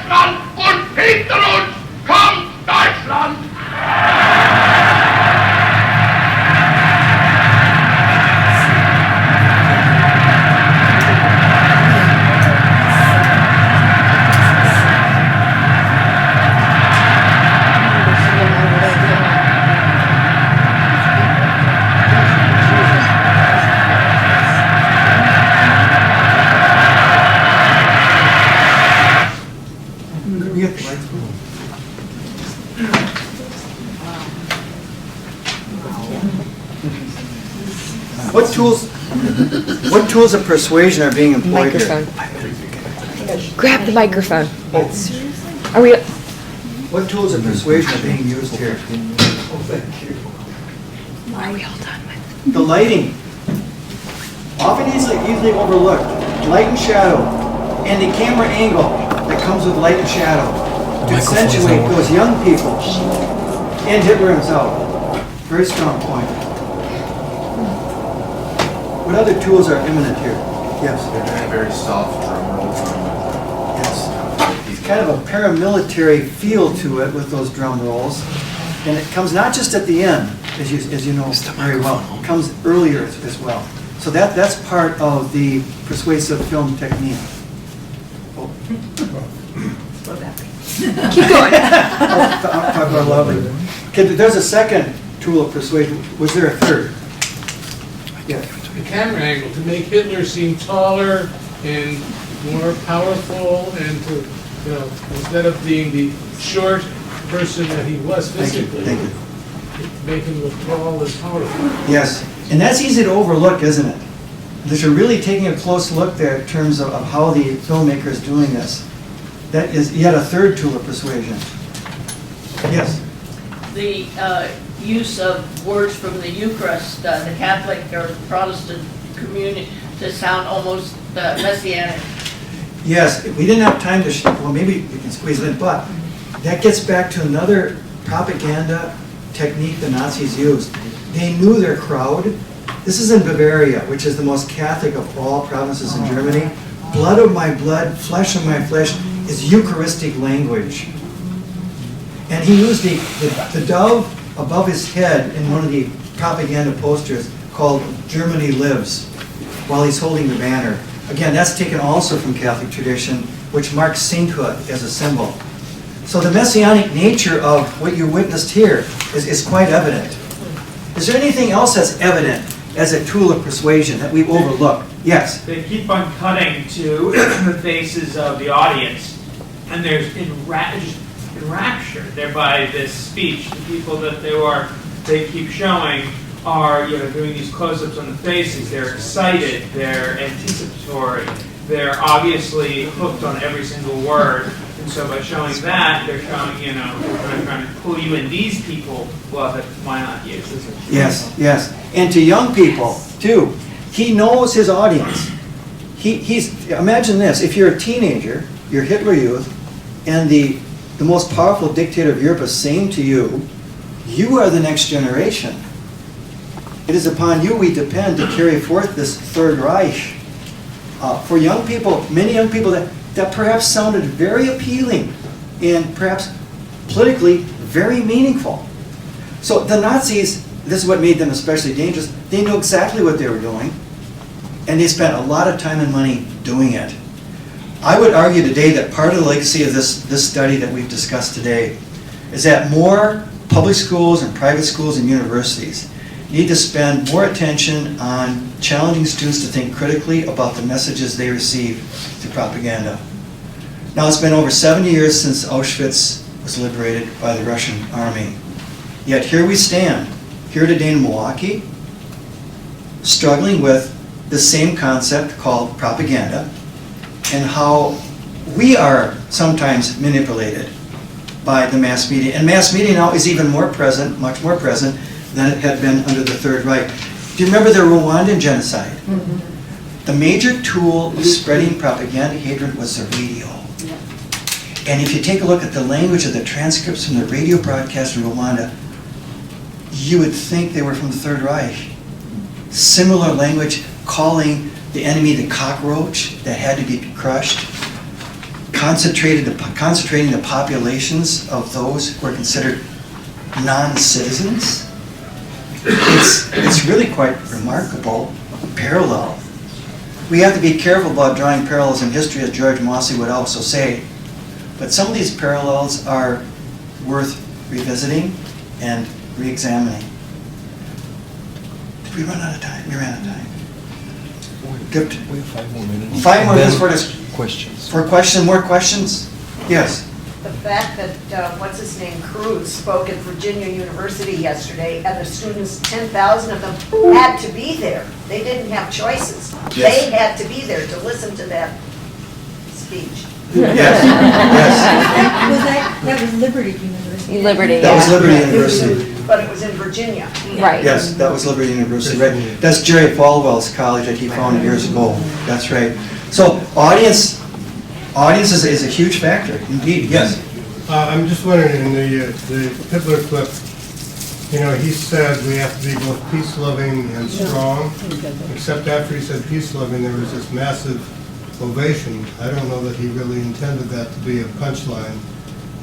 What tools of persuasion are being employed here? Microphone. Grab the microphone. Are we? What tools of persuasion are being used here? Are we all done with? The lighting, often easily overlooked. Light and shadow, and the camera angle that comes with light and shadow to accentuate those young people and Hitler himself. Very strong point. What other tools are imminent here? Yes. They're doing very soft drum rolls. Yes. It's kind of a paramilitary feel to it with those drum rolls. And it comes not just at the end, as you know very well. It comes earlier as well. So that's part of the persuasive film technique. Oh. Keep going. I'll talk about loudly. Okay, there's a second tool of persuasion. Was there a third? Yeah. The camera angle to make Hitler seem taller and more powerful, and to, instead of being the short person that he was physically, Thank you. make him look tall and powerful. Yes, and that's easy to overlook, isn't it? That you're really taking a close look there in terms of how the filmmaker is doing this. That is yet a third tool of persuasion. Yes? The use of words from the Eucharist, the Catholic or Protestant community, to sound almost messianic. Yes, we didn't have time to, well, maybe we can squeeze it in, but that gets back to another propaganda technique the Nazis used. They knew their crowd. This is in Bavaria, which is the most Catholic of all provinces in Germany. Blood of my blood, flesh of my flesh is Eucharistic language. And he used the dove above his head in one of the propaganda posters called Germany Lives while he's holding the banner. Again, that's taken also from Catholic tradition, which marks sainthood as a symbol. So the messianic nature of what you witnessed here is quite evident. Is there anything else that's evident as a tool of persuasion that we've overlooked? Yes? They keep on cutting to the faces of the audience, and there's enraptured there by this speech. The people that they keep showing are doing these close-ups on the faces. They're excited, they're anticipatory, they're obviously hooked on every single word. And so by showing that, they're showing, they're trying to pull you in. These people, well, why not you? Yes, yes. And to young people, too. He knows his audience. Imagine this, if you're a teenager, you're Hitler Youth, and the most powerful dictator of Europe is saying to you, you are the next generation. It is upon you we depend to carry forth this Third Reich. For young people, many young people, that perhaps sounded very appealing and perhaps politically very meaningful. So the Nazis, this is what made them especially dangerous, they knew exactly what they were doing, and they spent a lot of time and money doing it. I would argue today that part of the legacy of this study that we've discussed today is that more public schools and private schools and universities need to spend more attention on challenging students to think critically about the messages they receive through propaganda. Now, it's been over 70 years since Auschwitz was liberated by the Russian army. Yet here we stand, here today in Milwaukee, struggling with the same concept called propaganda and how we are sometimes manipulated by the mass media. And mass media now is even more present, much more present, than it had been under the Third Reich. Do you remember the Rwandan genocide? Mm-hmm. The major tool of spreading propaganda hatred was the radio. Yeah. And if you take a look at the language of the transcripts from the radio broadcast in Rwanda, you would think they were from the Third Reich. Similar language, calling the enemy the cockroach that had to be crushed, concentrating the populations of those who are considered non-citizens. It's really quite remarkable parallel. We have to be careful about drawing parallels in history, as George Mossey would also say, but some of these parallels are worth revisiting and re-examining. Did we run out of time? We ran out of time. Good. We have 5 more minutes. 5 more minutes for this. Questions. More questions? Yes. the fact that, what's his name, Cruz spoke at Virginia University yesterday, and the students, 10,000 of them, had to be there. They didn't have choices. Yes. They had to be there to listen to that speech. Yes, yes. That was Liberty University. Liberty, That was yeah. Liberty University. But it was in Virginia. Right. Yes, that was Liberty University, right. That's Jerry Falwell's college that he founded years ago. That's right. So audience is a huge factor, indeed, yes. I'm just wondering, in the Hitler clip, you know, he said we have to be both peace-loving and strong, except after he said peace-loving, there was this massive ovation. I don't know that he really intended that to be a punchline.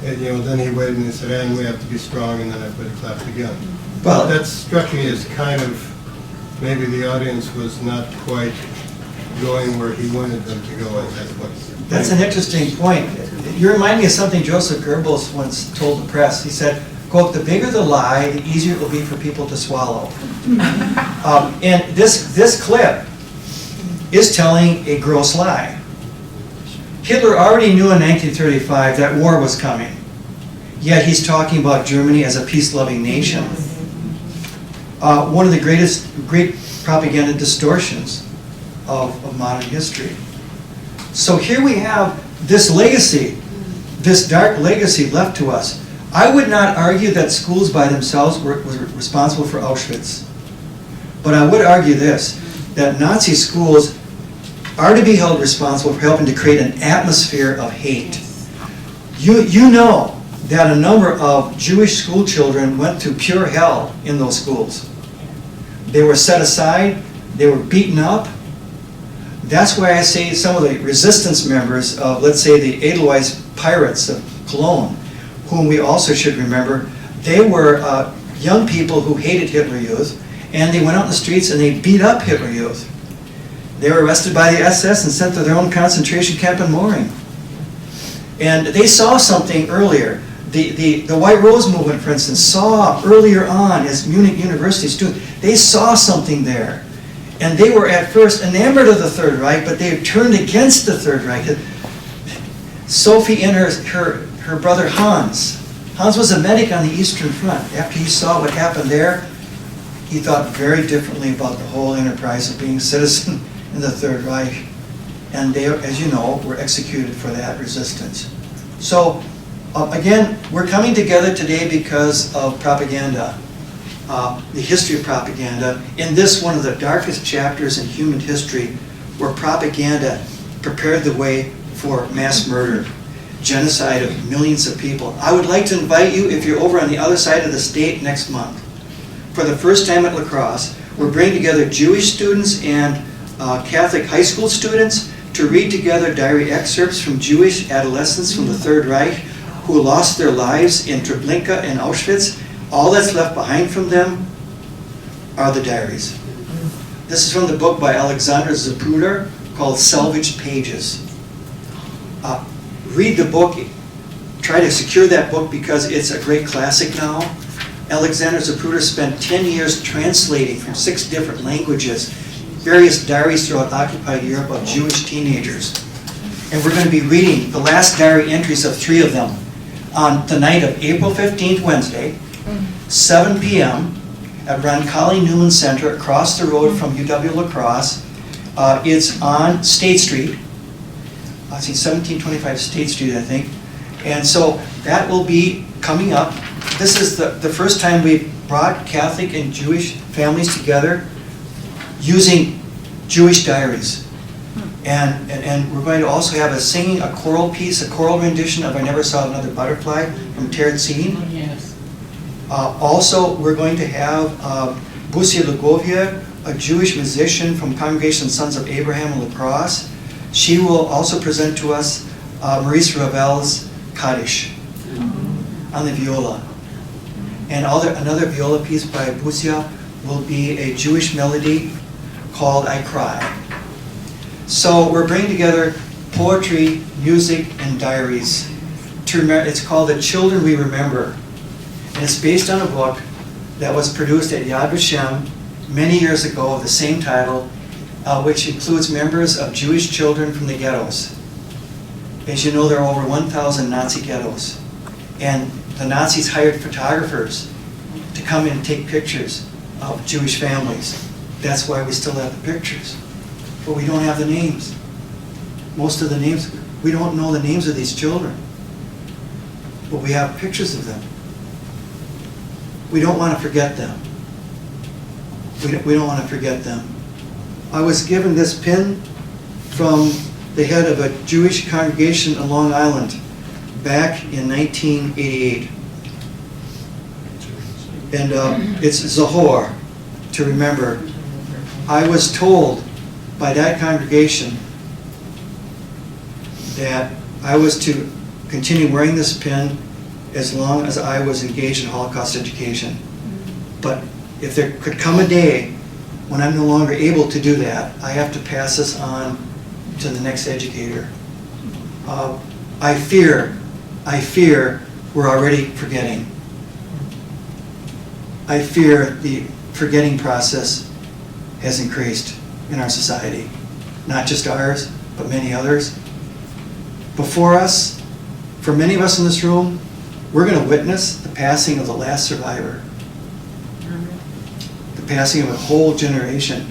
And, you know, then he waited and he said, and we have to be strong, and then everybody clapped again. Well, That struck me as kind of, maybe the audience was not quite going where he wanted them to go at that point. that's an interesting point. You remind me of something Joseph Goebbels once told the press. He said, quote, "The bigger the lie, the easier it will be for people to swallow." And this clip is telling a gross lie. Hitler already knew in 1935 that war was coming, yet he's talking about Germany as a peace-loving nation. One of the great propaganda distortions of modern history. So here we have this legacy, this dark legacy left to us. I would not argue that schools by themselves were responsible for Auschwitz. But I would argue this, that Nazi schools are to be held responsible for helping to create an atmosphere of hate. You know that a number of Jewish school children went through pure hell in those schools. They were set aside, they were beaten up. That's why I say some of the resistance members of, let's say, the Edelweiss Pirates of Cologne, whom we also should remember, they were young people who hated Hitler Youth, and they went out in the streets and they beat up Hitler Youth. They were arrested by the SS and sent to their own concentration camp in Moring. And they saw something earlier. The White Rose movement, for instance, saw earlier on as Munich University students, they saw something there. And they were at first enamored of the Third Reich, but they turned against the Third Reich. Sophie and her brother Hans. Hans was a medic on the Eastern Front. After he saw what happened there, he thought very differently about the whole enterprise of being a citizen in the Third Reich. And they, as you know, were executed for that resistance. So, again, we're coming together today because of propaganda. The history of propaganda, in this one of the darkest chapters in human history, where propaganda prepared the way for mass murder, genocide of millions of people. I would like to invite you, if you're over on the other side of the state next month, for the first time at La Crosse, we're bringing together Jewish students and Catholic high school students to read together diary excerpts from Jewish adolescents from the Third Reich who lost their lives in Treblinka and Auschwitz. All that's left behind from them are the diaries. This is from the book by Alexander Zapruder called Salvaged Pages. Read the book, try to secure that book because it's a great classic now. Alexander Zapruder spent 10 years translating from 6 different languages various diaries throughout occupied Europe of Jewish teenagers. And we're going to be reading the last diary entries of 3 of them on the night of April 15th, Wednesday, 7 p.m. at Roncalli Newman Center across the road from UW La Crosse. It's on State Street. I see 1725 State Street, I think. And so that will be coming up. This is the first time we've brought Catholic and Jewish families together using Jewish diaries. And we're going to also have a choral piece, a choral rendition of I Never Saw Another Butterfly from Terezin. Yes. Also, we're going to have Busia Lugovia, a Jewish musician from Congregation Sons of Abraham in La Crosse. She will also present to us Maurice Ravel's Kaddish on the viola. And another viola piece by Busia will be a Jewish melody called I Cry. So we're bringing together poetry, music, and diaries. It's called The Children We Remember. And it's based on a book that was produced at Yad Vashem many years ago of the same title, which includes members of Jewish children from the ghettos. As you know, there are over 1,000 Nazi ghettos. And the Nazis hired photographers to come in and take pictures of Jewish families. That's why we still have the pictures. But we don't have the names. Most of the names, we don't know the names of these children. But we have pictures of them. We don't want to forget them. We don't want to forget them. I was given this pin from the head of a Jewish congregation on Long Island back in 1988. And it's Zahor, to remember. I was told by that congregation that I was to continue wearing this pin as long as I was engaged in Holocaust education. But if there could come a day when I'm no longer able to do that, I have to pass this on to the next educator. I fear we're already forgetting. I fear the forgetting process has increased in our society. Not just ours, but many others. Before us, for many of us in this room, we're going to witness the passing of the last survivor. The passing of a whole generation.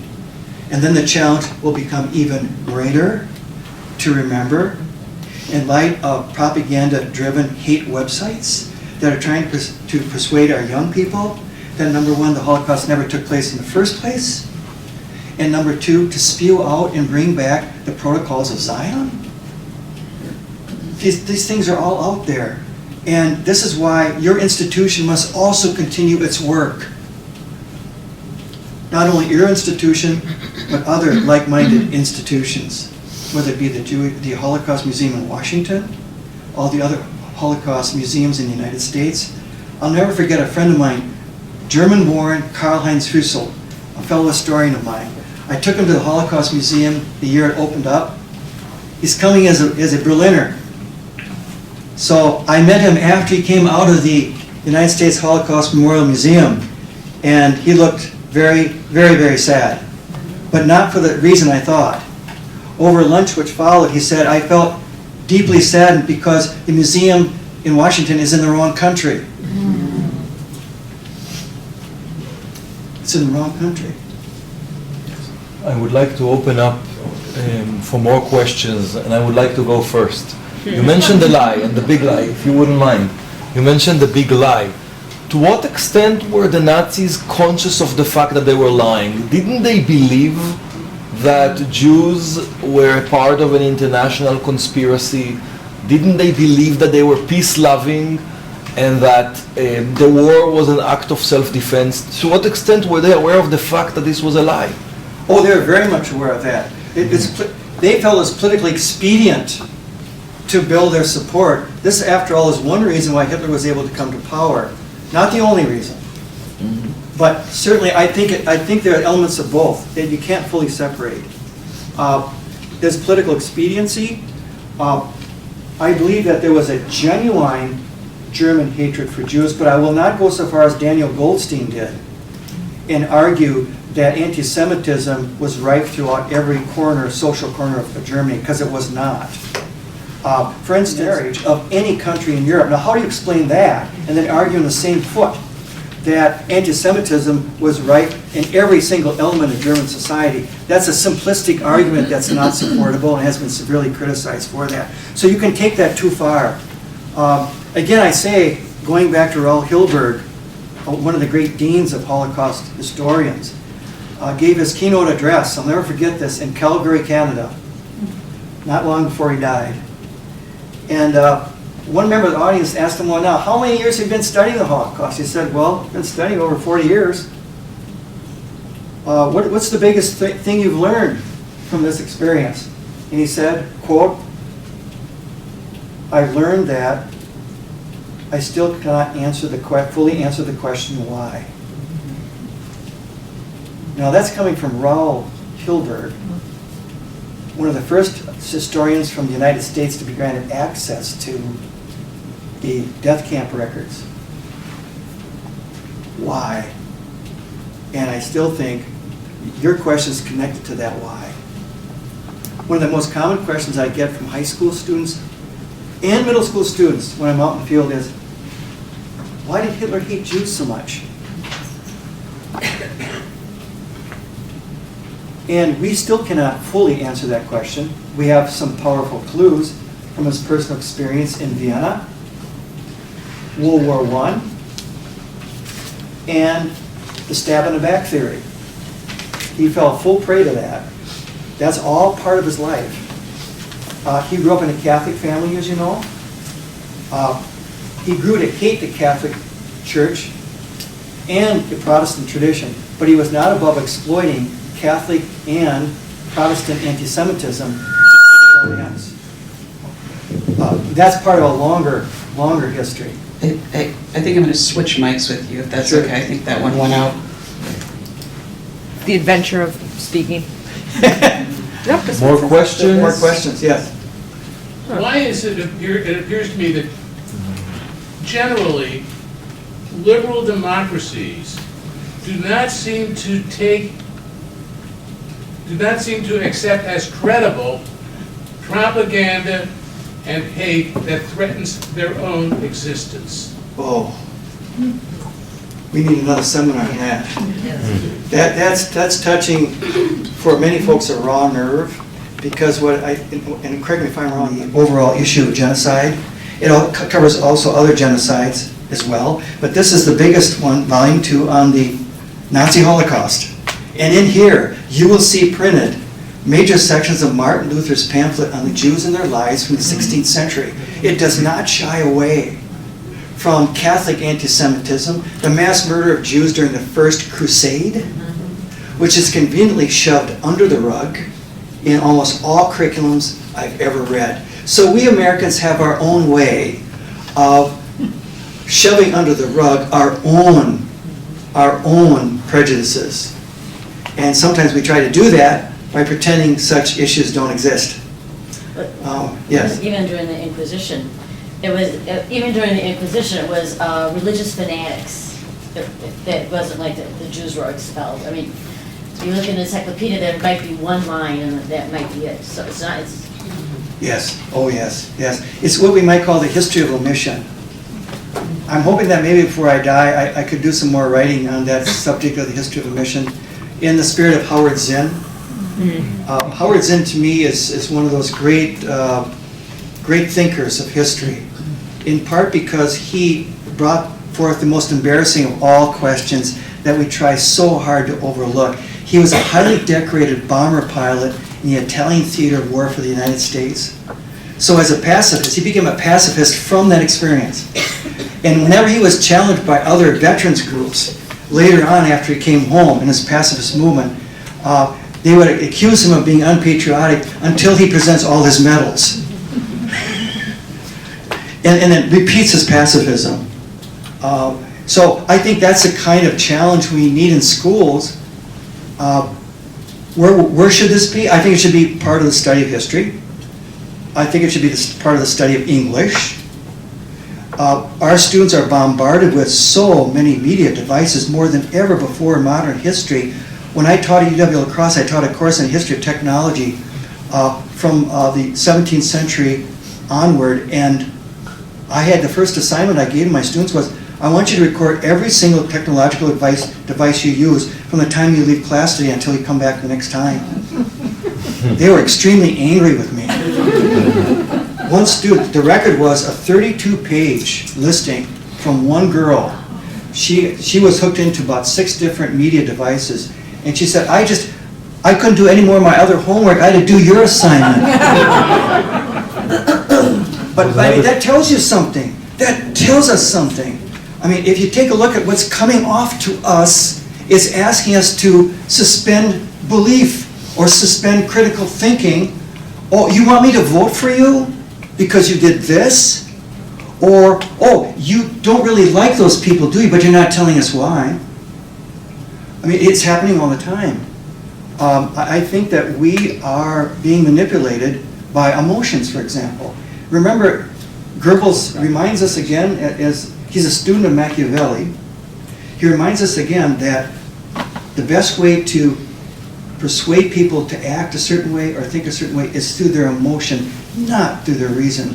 And then the challenge will become even greater to remember in light of propaganda-driven hate websites that are trying to persuade our young people that, number one, the Holocaust never took place in the first place, and number two, to spew out and bring back the protocols of Zion. These things are all out there. And this is why your institution must also continue its work. Not only your institution, but other like-minded institutions, whether it be the Holocaust Museum in Washington, all the other Holocaust museums in the United States. I'll never forget a friend of mine, German-born Karl-Heinz Hüssel, a fellow historian of mine. I took him to the Holocaust Museum the year it opened up. He's coming as a Berliner. So I met him after he came out of the United States Holocaust Memorial Museum, and he looked very, very, very sad. But not for the reason I thought. Over lunch which followed, he said, I felt deeply saddened because the museum in Washington is in the wrong country. It's in the wrong country. I would like to open up for more questions, and I would like to go first. You mentioned the lie, and the big lie, if you wouldn't mind. You mentioned the big lie. To what extent were the Nazis conscious of the fact that they were lying? Didn't they believe that Jews were a part of an international conspiracy? Didn't they believe that they were peace-loving and that the war was an act of self-defense? To what extent were they aware of the fact that this was a lie? Oh, they were very much aware of that. They felt it was politically expedient to build their support. This, after all, is one reason why Hitler was able to come to power. Not the only reason. But certainly, I think there are elements of both that you can't fully separate. There's political expediency. I believe that there was a genuine German hatred for Jews, but I will not go so far as Daniel Goldstein did and argue that anti-Semitism was rife throughout every corner, social corner of Germany, because it was not. For instance, of any country in Europe. Now, how do you explain that? And then argue on the same foot that anti-Semitism was rife in every single element of German society. That's a simplistic argument that's not supportable and has been severely criticized for that. So you can take that too far. Again, I say, going back to Raoul Hilberg, one of the great deans of Holocaust historians, gave his keynote address, I'll never forget this, in Calgary, Canada, not long before he died. And one member of the audience asked him, well, now, how many years have you been studying the Holocaust? He said, well, I've been studying over 40 years. What's the biggest thing you've learned from this experience? And he said, quote, I've learned that I still cannot fully answer the question why. Now, that's coming from Raoul Hilberg, one of the first historians from the United States to be granted access to the death camp records. Why? And I still think your question is connected to that why. One of the most common questions I get from high school students and middle school students when I'm out in the field is, why did Hitler hate Jews so much? And we still cannot fully answer that question. We have some powerful clues from his personal experience in Vienna, World War I, and the stab in the back theory. He fell full prey to that. That's all part of his life. He grew up in a Catholic family, as you know. He grew to hate the Catholic Church and the Protestant tradition, but he was not above exploiting Catholic and Protestant anti-Semitism to serve his own ends. That's part of a longer history. I think I'm going to switch mics with you, if that's Sure. okay. I think that one went out. The adventure of speaking. More questions? More questions, yes. Why is it appears to me that generally liberal democracies do not seem to accept as credible propaganda and hate that threatens their own existence? Oh, we need another seminar on that. That's touching, for many folks, a raw nerve, because and correct me if I'm wrong, the overall issue of genocide, it all covers also other genocides as well, but this is the biggest one, volume 2, on the Nazi Holocaust. And in here, you will see printed major sections of Martin Luther's pamphlet on the Jews and their lives from the 16th century. It does not shy away from Catholic anti-Semitism, the mass murder of Jews during the First Crusade, which is conveniently shoved under the rug in almost all curriculums I've ever read. So we Americans have our own way of shoving under the rug our own prejudices. And sometimes we try to do that by pretending such issues don't exist. Yes? Even during the Inquisition, it was religious fanatics. That wasn't like the Jews were expelled. I mean, if you look in the encyclopedia, there might be one line, and that might be it. So it's not. It's Yes. Oh, yes. Yes. It's what we might call the history of omission. I'm hoping that maybe before I die, I could do some more writing on that subject of the history of omission in the spirit of Howard Zinn. Howard Zinn, to me, is one of those great thinkers of history, in part because he brought forth the most embarrassing of all questions that we try so hard to overlook. He was a highly decorated bomber pilot in the Italian theater of war for the United States. So as a pacifist, he became a pacifist from that experience. And whenever he was challenged by other veterans groups, later on after he came home in his pacifist movement, they would accuse him of being unpatriotic until he presents all his medals. And then repeats his pacifism. So I think that's the kind of challenge we need in schools. Where should this be? I think it should be part of the study of history. I think it should be part of the study of English. Our students are bombarded with so many media devices, more than ever before in modern history. When I taught at UW-La Crosse, I taught a course in history of technology from the 17th century onward, and I had the first assignment I gave my students was, I want you to record every single technological device you use from the time you leave class today until you come back the next time. They were extremely angry with me. One student, the record was a 32-page listing from one girl. She was hooked into about 6 different media devices, and she said, I couldn't do any more of my other homework. I had to do your assignment. But I mean, that tells you something. That tells us something. I mean, if you take a look at what's coming off to us, it's asking us to suspend belief or suspend critical thinking. Oh, you want me to vote for you because you did this? Or, oh, you don't really like those people, do you? But you're not telling us why. I mean, it's happening all the time. I think that we are being manipulated by emotions, for example. Remember, Goebbels reminds us again, as he's a student of Machiavelli, he reminds us again that the best way to persuade people to act a certain way or think a certain way is through their emotion, not through their reason.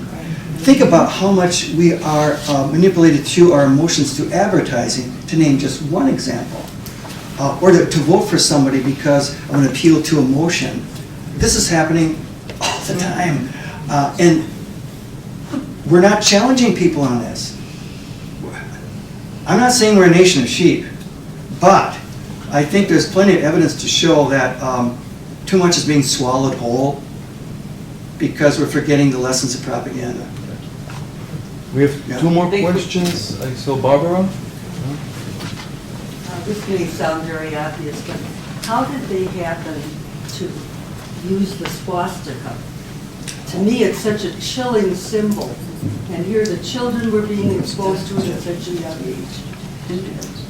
Think think about how much we are manipulated through our emotions through advertising, to name just one example, or to vote for somebody because of an appeal to emotion. This is happening all the time. And we're not challenging people on this. I'm not saying we're a nation of sheep, but I think there's plenty of evidence to show that too much is being swallowed whole because we're forgetting the lessons of propaganda. We have two more questions. I saw Barbara. This may sound very obvious, but how did they happen to use the swastika? To me, it's such a chilling symbol, and here the children were being exposed to it at such a young age.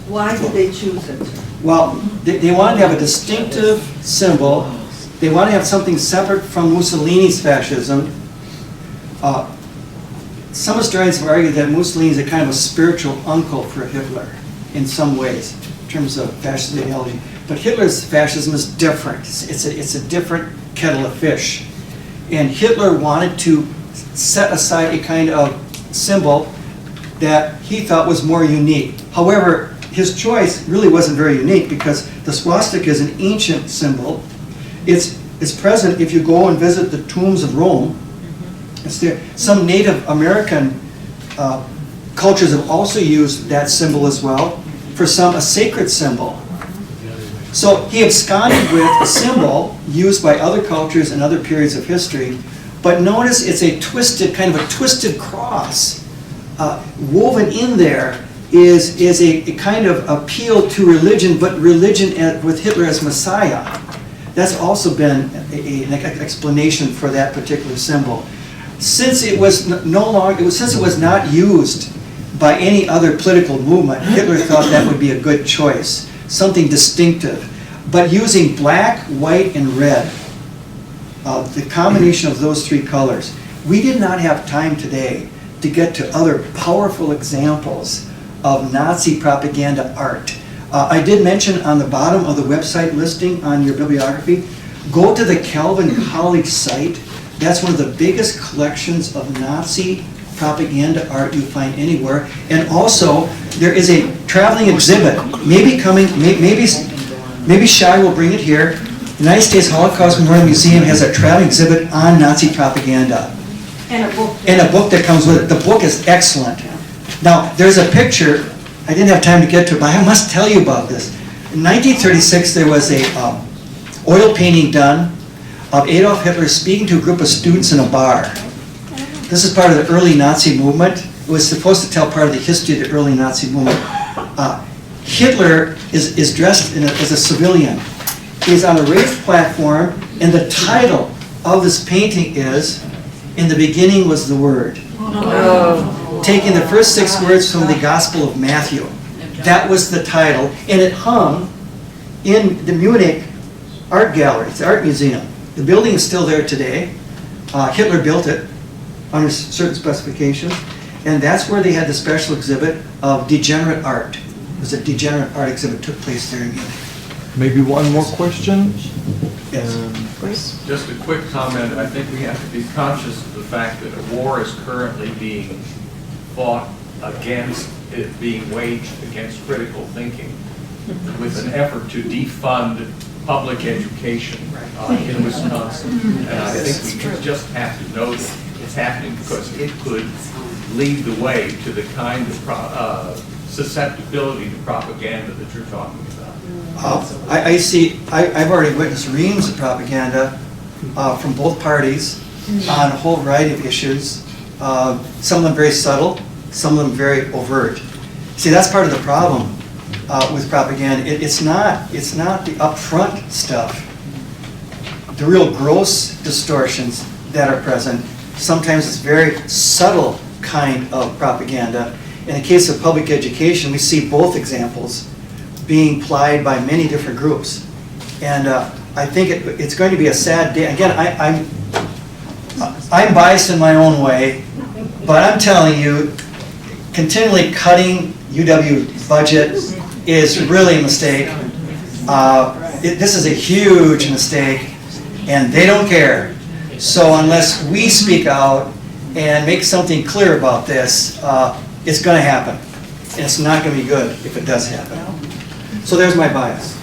Why did they choose it? Well, they wanted to have a distinctive symbol. They wanted to have something separate from Mussolini's fascism. Some historians have argued that Mussolini is a kind of a spiritual uncle for Hitler in some ways, in terms of fascist ideology. But Hitler's fascism is different. It's a different kettle of fish. And Hitler wanted to set aside a kind of symbol that he thought was more unique. However, his choice really wasn't very unique because the swastika is an ancient symbol. It's present if you go and visit the tombs of Rome. It's there. Some Native American cultures have also used that symbol as well. For some, a sacred symbol. So he absconded with a symbol used by other cultures and other periods of history, but notice it's a twisted, kind of a twisted cross. Woven in there is a kind of appeal to religion, but religion with Hitler as Messiah. That's also been an explanation for that particular symbol. Since it was since it was not used by any other political movement, Hitler thought that would be a good choice. Something distinctive, but using black, white, and red, the combination of those three colors. We did not have time today to get to other powerful examples of Nazi propaganda art. I did mention on the bottom of the website listing on your bibliography, go to the Calvin College site. That's one of the biggest collections of Nazi propaganda art you find anywhere. And also, there is a traveling exhibit, maybe Shai will bring it here. The United States Holocaust Memorial Museum has a traveling exhibit on Nazi propaganda. And a book. And a book that comes with it. The book is excellent. Now, there's a picture, I didn't have time to get to it, but I must tell you about this. In 1936, there was a oil painting done of Adolf Hitler speaking to a group of students in a bar. This is part of the early Nazi movement. It was supposed to tell part of the history of the early Nazi movement. Hitler is dressed as a civilian. He's on a raised platform, and the title of this painting is, "In the beginning was the Word." Oh. Taking the first 6 words from the Gospel of Matthew. That was the title, and it hung in the Munich Art Gallery, it's the art museum. The building is still there today. Hitler built it under certain specifications, and that's where they had the special exhibit of degenerate art. It was a degenerate art exhibit took place there in Munich. Maybe one more question? Yes. Just a quick comment. I think we have to be conscious of the fact that a war is currently being fought against, being waged against critical thinking with an effort to defund public education in Wisconsin. And I think we just have to know that it's happening because it could lead the way to the kind of susceptibility to propaganda that you're talking about. I see, I've already witnessed reams of propaganda from both parties on a whole variety of issues. Some of them very subtle, some of them very overt. See, that's part of the problem with propaganda. It's not the upfront stuff, the real gross distortions that are present. Sometimes it's very subtle kind of propaganda. In the case of public education, we see both examples being plied by many different groups. And I think it's going to be a sad day. Again, I'm biased in my own way, but I'm telling you, continually cutting UW budget is really a mistake. This is a huge mistake, and they don't care. So unless we speak out and make something clear about this, it's going to happen. And it's not going to be good if it does happen. So there's my bias.